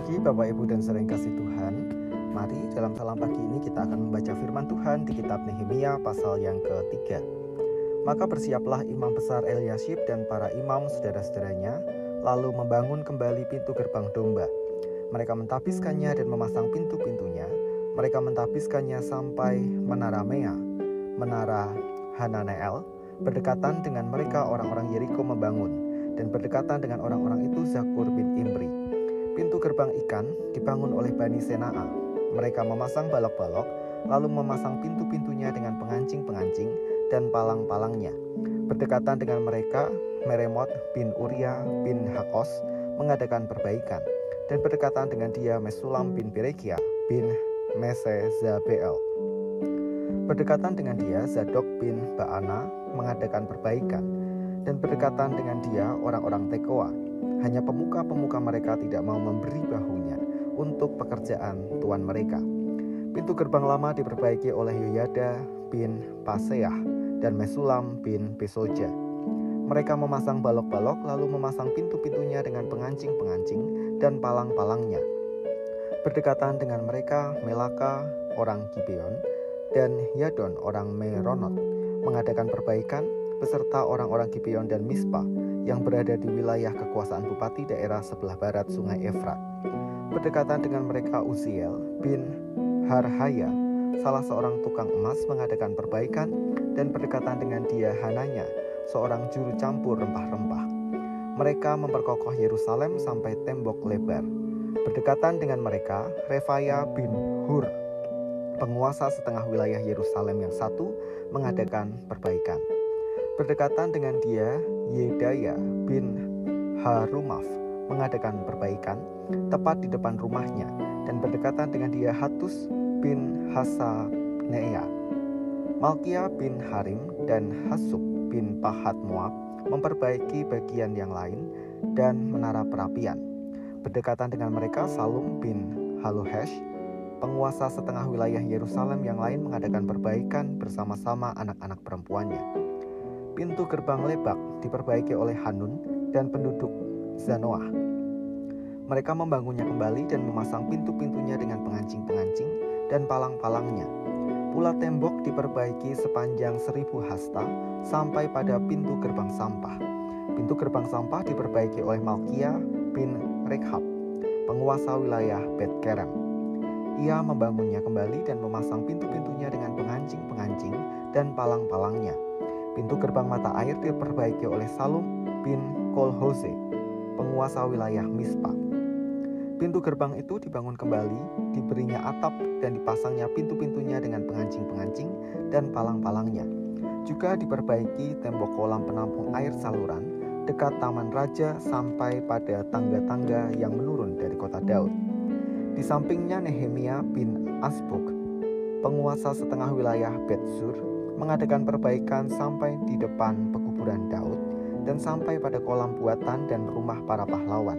pagi Bapak Ibu dan saudara yang kasih Tuhan. Mari dalam salam pagi ini kita akan membaca firman Tuhan di kitab Nehemia pasal yang ketiga. Maka bersiaplah imam besar Eliasyib dan para imam saudara-saudaranya, lalu membangun kembali pintu gerbang domba. Mereka mentapiskannya dan memasang pintu-pintunya. Mereka mentapiskannya sampai menara Mea, menara Hananeel. Berdekatan dengan mereka orang-orang Yeriko membangun, dan berdekatan dengan orang-orang itu Zakur bin Imri. Pintu gerbang ikan dibangun oleh Bani Sena'a. Mereka memasang balok-balok, lalu memasang pintu-pintunya dengan pengancing-pengancing dan palang-palangnya. Berdekatan dengan mereka, Meremot bin Uria bin Hakos mengadakan perbaikan, dan berdekatan dengan dia Mesulam bin Berekia bin Mesezabeel. Berdekatan dengan dia Zadok bin Baana mengadakan perbaikan, dan berdekatan dengan dia orang-orang Tekoa. Hanya pemuka-pemuka mereka tidak mau memberi bahunya untuk pekerjaan tuan mereka. Pintu gerbang lama diperbaiki oleh Yoyada bin Paseah dan Mesulam bin Besoja. Mereka memasang balok-balok lalu memasang pintu-pintunya dengan pengancing-pengancing dan palang-palangnya. Berdekatan dengan mereka Melaka orang Gibeon dan Yadon orang Meronot mengadakan perbaikan beserta orang-orang Gibeon dan Mispa yang berada di wilayah kekuasaan bupati daerah sebelah barat sungai Efrat. Berdekatan dengan mereka Uziel bin Harhaya, salah seorang tukang emas, mengadakan perbaikan, dan berdekatan dengan dia Hananya, seorang juru campur rempah-rempah. Mereka memperkokoh Yerusalem sampai tembok lebar. Berdekatan dengan mereka Refaya bin Hur, penguasa setengah wilayah Yerusalem yang satu, mengadakan perbaikan. Berdekatan dengan dia Yedaya bin Harumaf mengadakan perbaikan tepat di depan rumahnya, dan berdekatan dengan dia Hatus bin Hasanea. Malkia bin Harim dan Hasub bin Pahat Moab memperbaiki bagian yang lain dan menara perapian. Berdekatan dengan mereka Salum bin Haluhesh, penguasa setengah wilayah Yerusalem yang lain, mengadakan perbaikan bersama-sama anak-anak perempuannya. Pintu gerbang Lebak diperbaiki oleh Hanun dan penduduk Zanoah. Mereka membangunnya kembali dan memasang pintu-pintunya dengan pengancing-pengancing dan palang-palangnya. Pula tembok diperbaiki sepanjang 1000 hasta sampai pada pintu gerbang sampah. Pintu gerbang sampah diperbaiki oleh Malkia bin Rekhab, penguasa wilayah Bet-Kerem. Ia membangunnya kembali dan memasang pintu-pintunya dengan pengancing-pengancing dan palang-palangnya. Pintu gerbang mata air diperbaiki oleh Salum bin Kolhoze, penguasa wilayah Mispa. Pintu gerbang itu dibangun kembali, diberinya atap dan dipasangnya pintu-pintunya dengan pengancing-pengancing dan palang-palangnya. Juga diperbaiki tembok kolam penampung air saluran dekat Taman Raja sampai pada tangga-tangga yang menurun dari kota Daud. Di sampingnya Nehemia bin Asbuk, penguasa setengah wilayah Bet-Sur, mengadakan perbaikan sampai di depan pekuburan Daud dan sampai pada kolam buatan dan rumah para pahlawan.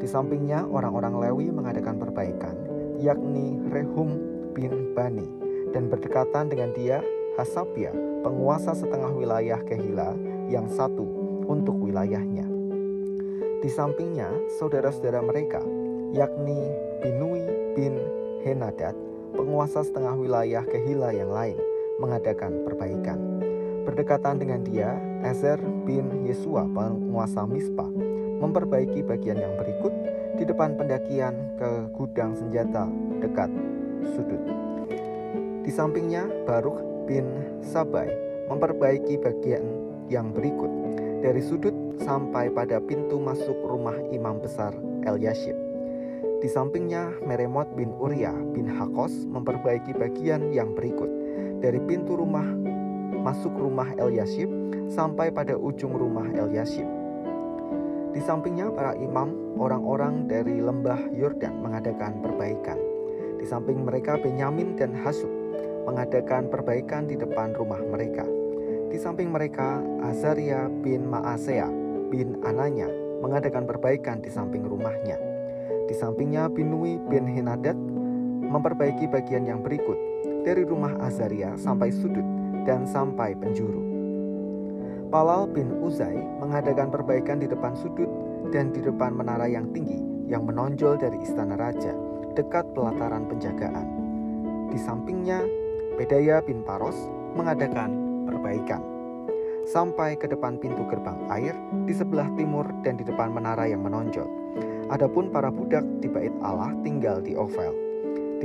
Di sampingnya orang-orang Lewi mengadakan perbaikan, yakni Rehum bin Bani, dan berdekatan dengan dia Hasabia, penguasa setengah wilayah Kehila yang satu untuk wilayahnya. Di sampingnya saudara-saudara mereka, yakni Binui bin Henadad, penguasa setengah wilayah Kehila yang lain, mengadakan perbaikan. Berdekatan dengan dia Ezer bin Yesua, penguasa Mispa, memperbaiki bagian yang berikut di depan pendakian ke gudang senjata dekat sudut. Di sampingnya Baruk bin Sabai memperbaiki bagian yang berikut dari sudut sampai pada pintu masuk rumah imam besar Eliasyib. Di sampingnya Meremot bin Uria bin Hakos memperbaiki bagian yang berikut dari pintu rumah masuk rumah Eliasyib sampai pada ujung rumah Eliasyib. Di sampingnya para imam orang-orang dari lembah Yordan mengadakan perbaikan. Di samping mereka Benyamin dan Hasub mengadakan perbaikan di depan rumah mereka. Di samping mereka Azaria bin Maasea bin Ananya mengadakan perbaikan di samping rumahnya. Di sampingnya Binui bin Henadad memperbaiki bagian yang berikut dari rumah Azaria sampai sudut dan sampai penjuru. Palal bin Uzai mengadakan perbaikan di depan sudut dan di depan menara yang tinggi yang menonjol dari istana raja, dekat pelataran penjagaan. Di sampingnya, Pedaya bin Paros mengadakan perbaikan. Sampai ke depan pintu gerbang air di sebelah timur dan di depan menara yang menonjol. Adapun para budak di bait Allah tinggal di Ofel.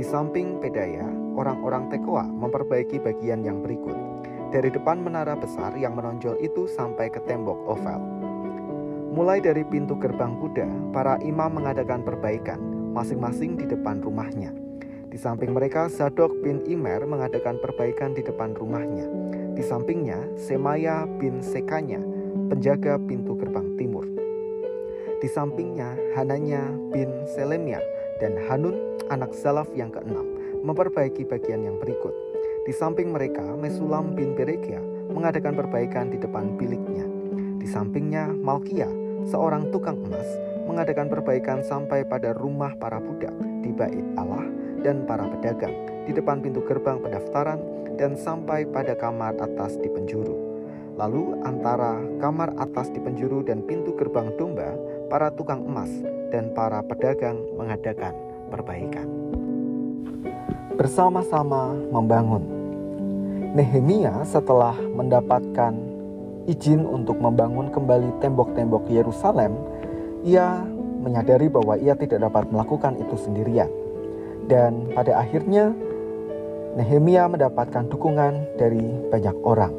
Di samping Pedaya, orang-orang Tekoa memperbaiki bagian yang berikut. Dari depan menara besar yang menonjol itu sampai ke tembok Ofel. Mulai dari pintu gerbang kuda, para imam mengadakan perbaikan, masing-masing di depan rumahnya. Di samping mereka, Zadok bin Imer mengadakan perbaikan di depan rumahnya. Di sampingnya, Semaya bin Sekanya, penjaga pintu gerbang timur. Di sampingnya, Hananya bin Selemia dan Hanun, anak Zalaf yang keenam, memperbaiki bagian yang berikut. Di samping mereka, Mesulam bin Berekia mengadakan perbaikan di depan biliknya. Di sampingnya, Malkia, seorang tukang emas, mengadakan perbaikan sampai pada rumah para budak di bait Allah dan para pedagang, di depan pintu gerbang pendaftaran, dan sampai pada kamar atas di penjuru. Lalu antara kamar atas di penjuru dan pintu gerbang domba, para tukang emas dan para pedagang mengadakan perbaikan. Bersama-sama membangun. Nehemia setelah mendapatkan izin untuk membangun kembali tembok-tembok Yerusalem, ia menyadari bahwa ia tidak dapat melakukan itu sendirian. Dan pada akhirnya Nehemia mendapatkan dukungan dari banyak orang.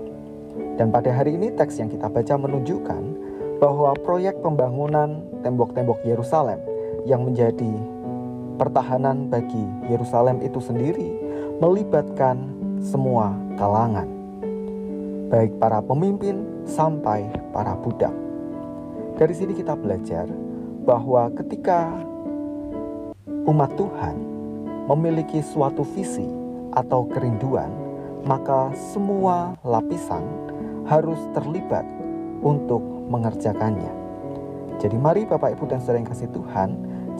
Dan pada hari ini teks yang kita baca menunjukkan bahwa proyek pembangunan tembok-tembok Yerusalem yang menjadi pertahanan bagi Yerusalem itu sendiri melibatkan semua kalangan, baik para pemimpin sampai para budak. Dari sini kita belajar bahwa ketika umat Tuhan memiliki suatu visi atau kerinduan, maka semua lapisan harus terlibat untuk mengerjakannya. Jadi mari Bapak Ibu dan Saudara yang kasih Tuhan,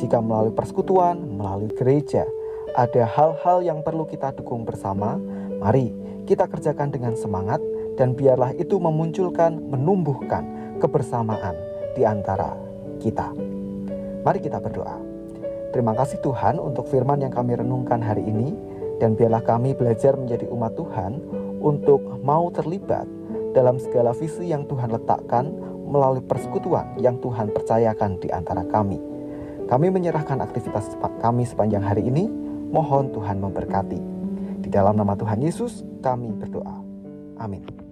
jika melalui persekutuan, melalui gereja, ada hal-hal yang perlu kita dukung bersama, mari kita kerjakan dengan semangat, dan biarlah itu memunculkan, menumbuhkan kebersamaan di antara kita. Mari kita berdoa. Terima kasih Tuhan untuk firman yang kami renungkan hari ini, dan biarlah kami belajar menjadi umat Tuhan untuk mau terlibat dalam segala visi yang Tuhan letakkan melalui persekutuan yang Tuhan percayakan di antara kami. Kami menyerahkan aktivitas kami sepanjang hari ini, mohon Tuhan memberkati. Di dalam nama Tuhan Yesus kami berdoa. Amin.